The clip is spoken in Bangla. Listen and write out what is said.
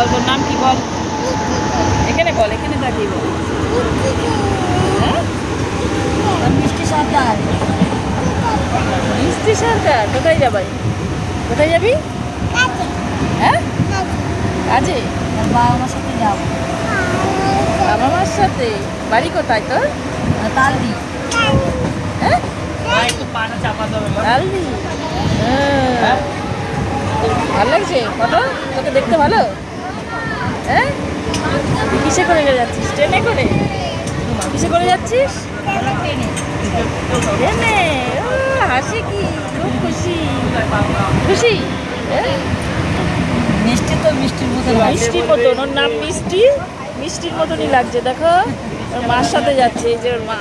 বল তোর নাম কি বল, এখানে বল, এখানে তাকিয়ে বল। হ্যাঁ মিষ্টি সর্দার। মিষ্টি সরকার, কোথায় যাবি, কোথায় যাবি? হ্যাঁ কাজে, বাবা মার সাথে যাবো। বাবা মার সাথে। বাড়ি কোথায় তোর? তালদি। হ্যাঁ একটু পাটা চাপা দেবে। তালদি। হ্যাঁ ভালো লাগছে ফটো, তোকে দেখতে ভালো। হ্যাঁ কিসে করে যাচ্ছিস, ট্রেনে করে? কিসে করে যাচ্ছিস? ট্রেনে। ও হাসি কি, খুব খুশি খুশি। হ্যাঁ মিষ্টি তো মিষ্টির মতো মিষ্টির মতন, ওর নাম মিষ্টি, মিষ্টির মতনই লাগছে। দেখো ওর মার সাথে যাচ্ছে, এই যে ওর মা।